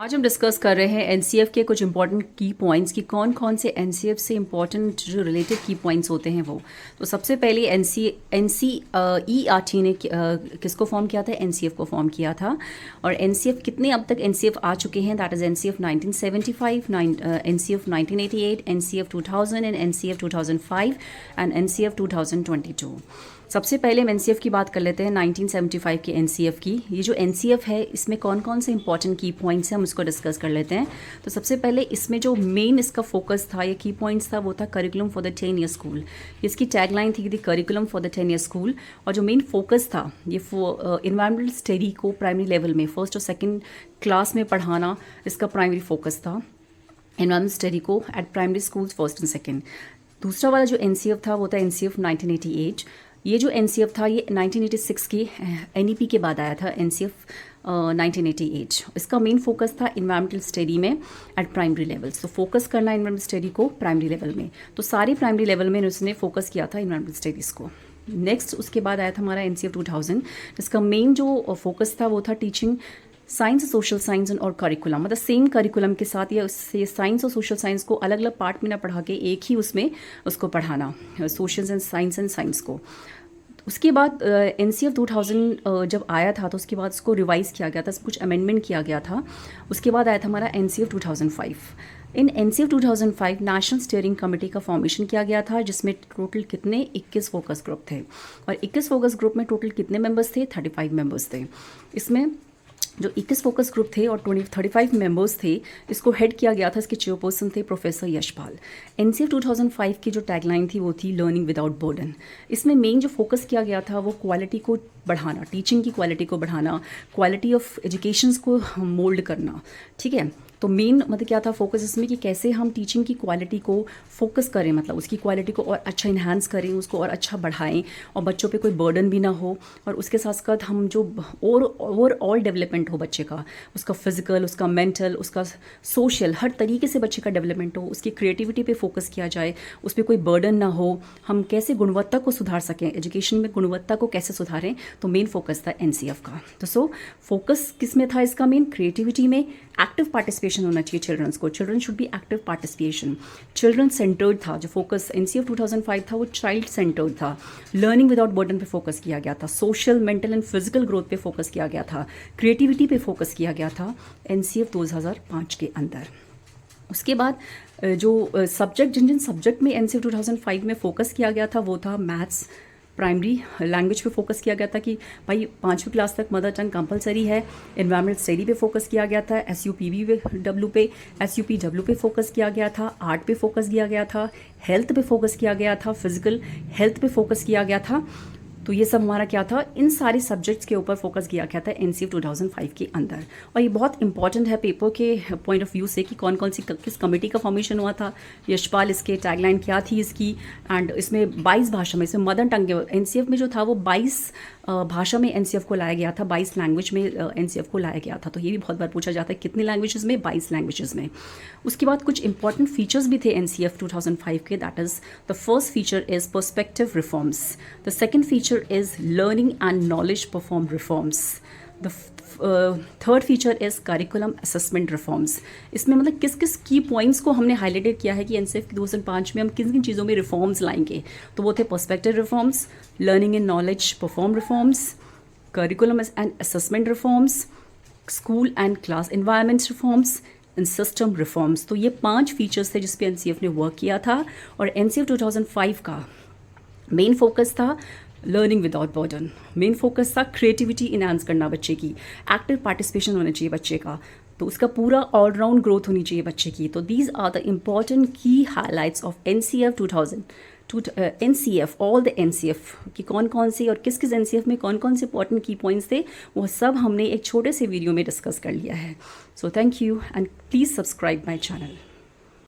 आज हम डिस्कस कर रहे हैं एनसीएफ के कुछ इंपॉर्टेंट की पॉइंट्स की कौन कौन से एनसीएफ से इंपॉर्टेंट जो रिलेटेड की पॉइंट्स होते हैं वो। तो सबसे पहले एनसीईआरटी ने किसको फॉर्म किया था? एनसीएफ को फॉर्म किया था। और एनसीएफ कितने अब तक एनसीएफ आ चुके हैं? That is NCF 1975, NCF 1988, NCF 2000 and NCF 2005 and NCF 2022। सबसे पहले हम एनसीएफ की बात कर लेते हैं 1975 के एनसीएफ की। ये जो एनसीएफ है इसमें कौन कौन से इंपॉर्टेंट की पॉइंट्स हैं हम इसको डिस्कस कर लेते हैं। तो सबसे पहले इसमें जो मेन इसका फोकस था, ये की पॉइंट्स था, वो था curriculum for the 10 year school. इसकी टैगलाइन थी the curriculum for the 10 year school. और जो मेन फोकस था ये इन्वायरमेंटल स्टडी को प्राइमरी लेवल में फर्स्ट और सेकेंड क्लास में पढ़ाना, इसका प्राइमरी फोकस था इन्वायरमेंटल स्टडी को eight primary schools first and second. दूसरा वाला जो एनसीएफ था वो था एनसीएफ 1988। ये जो एनसीएफ था ये 1986 की एनईपी के बाद आया था, एनसीएफ 1988। इसका मेन फोकस था इन्वायरमेंटल स्टडी में एट प्राइमरी लेवल्स। तो फोकस करना इन्वायरमेंटल स्टडी को प्राइमरी लेवल में, तो सारी प्राइमरी लेवल में उसने फोकस किया था इन्वायरमेंटल स्टडीज़ को। नेक्स्ट उसके बाद आया था हमारा एनसीएफ 2000, जिसका मेन जो फोकस था वो था टीचिंग साइंस, सोशल साइंस और करिकुलम। मतलब सेम करिकुलम के साथ ये साइंस और सोशल साइंस को अलग अलग पार्ट में ना पढ़ा के एक ही उसमें उसको पढ़ाना, सोशल एंड साइंस को। उसके बाद एनसीएफ 2000 जब आया था तो उसके बाद उसको रिवाइज़ किया गया था, कुछ अमेंडमेंट किया गया था। उसके बाद आया था हमारा एनसीएफ 2005। इन एनसीएफ 2005 नेशनल स्टीयरिंग कमेटी का फॉर्मेशन किया गया था, जिसमें टोटल कितने 21 फोकस ग्रुप थे। और 21 फोकस ग्रुप में टोटल कितने मेंबर्स थे? 35 मेंबर्स थे। इसमें जो 21 फोकस ग्रुप थे और 35 मेंबर्स थे, इसको हेड किया गया था, इसके चेयरपर्सन थे प्रोफेसर यशपाल। एनसीएफ 2005 की जो टैगलाइन थी वो थी लर्निंग विदाउट बर्डन। इसमें मेन जो फोकस किया गया था वो क्वालिटी को बढ़ाना, टीचिंग की क्वालिटी को बढ़ाना, क्वालिटी ऑफ एजुकेशंस को मोल्ड करना। ठीक है, तो मेन मतलब क्या था फोकस इसमें कि कैसे हम टीचिंग की क्वालिटी को फोकस करें, मतलब उसकी क्वालिटी को और अच्छा इन्हांस करें, उसको और अच्छा बढ़ाएं और बच्चों पे कोई बर्डन भी ना हो। और उसके साथ साथ हम जो ओवरऑल डेवलपमेंट हो बच्चे का, उसका फिजिकल, उसका मेंटल, उसका सोशल, हर तरीके से बच्चे का डेवलपमेंट हो, उसकी क्रिएटिविटी पे फोकस किया जाए, उस पर कोई बर्डन ना हो। हम कैसे गुणवत्ता को सुधार सकें, एजुकेशन में गुणवत्ता को कैसे सुधारें, तो मेन फोकस था एनसीएफ का। तो फोकस किस में था इसका? मेन क्रिएटिविटी में, एक्टिव पार्टिसिपेशन होना चाहिए चिल्ड्रंस को, children should be active participation, children centred था जो फोकस एनसीएफ 2005 था, वो चाइल्ड सेंटर्ड था। लर्निंग विदाउट बर्डन पे फोकस किया गया था, social, mental and physical growth पे फोकस किया गया था, क्रिएटिविटी पे फोकस किया गया था एनसीएफ 2005 के अंदर। उसके बाद जो सब्जेक्ट, जिन सब्जेक्ट में एनसीएफ 2005 में फोकस किया गया था वो था मैथ्स, प्राइमरी लैंग्वेज पे फोकस किया गया था कि भाई 5वीं क्लास तक मदर टंग कंपलसरी है। एनवायरमेंटल स्टडी पे फोकस किया गया था, एसयूपीडब्ल्यू पे फोकस किया गया था, आर्ट पे फोकस किया गया था, हेल्थ पे फोकस किया गया था, फिजिकल हेल्थ पे फोकस किया गया था। तो ये सब हमारा क्या था, इन सारे सब्जेक्ट्स के ऊपर फोकस किया गया था एनसीएफ 2005 के अंदर। और ये बहुत इंपॉर्टेंट है पेपर के पॉइंट ऑफ व्यू से कि कौन कौन सी किस कमेटी का फॉर्मेशन हुआ था, यशपाल, इसके टैगलाइन क्या थी इसकी, एंड इसमें 22 भाषा में, इसमें मदर टंग एनसीएफ में जो था वो 22 भाषा में एनसीएफ को लाया गया था, 22 लैंग्वेज में एनसीएफ को लाया गया था। तो ये भी बहुत बार पूछा जाता है कितने लैंग्वेजेस में? 22 लैंग्वेजेस में। उसके बाद कुछ इंपॉर्टेंट फीचर्स भी थे एनसीएफ 2005 के, that is the first feature is perspective reforms, the second feature is learning and knowledge perform reforms, the third feature is curriculum assessment reforms. इसमें मतलब किस किस की पॉइंट्स को हमने हाईलाइटेड किया है कि एनसीएफ 2005 में हम किन किन चीज़ों में रिफॉर्म्स लाएंगे। तो वो थे perspective reforms, learning and knowledge perform reforms, curriculum and assessment reforms, school and class environment reforms and system reforms. तो ये 5 फीचर्स थे जिस पे एनसीएफ ने वर्क किया था। और एनसीएफ 2005 का मेन फोकस था learning without burden, main focus था क्रिएटिविटी इनहांस करना बच्चे की, एक्टिव पार्टिसिपेशन होना चाहिए बच्चे का, तो उसका पूरा ऑलराउंड ग्रोथ होनी चाहिए बच्चे की। तो दीज आर द इम्पॉर्टेंट की highlights of NCF 2000 NCF, all the NCF कि कौन कौन से और किस किस एनसीएफ में कौन कौन से इंपॉर्टेंट की पॉइंट्स थे, वो सब हमने एक छोटे से वीडियो में डिस्कस कर लिया है। So thank you and please subscribe my channel.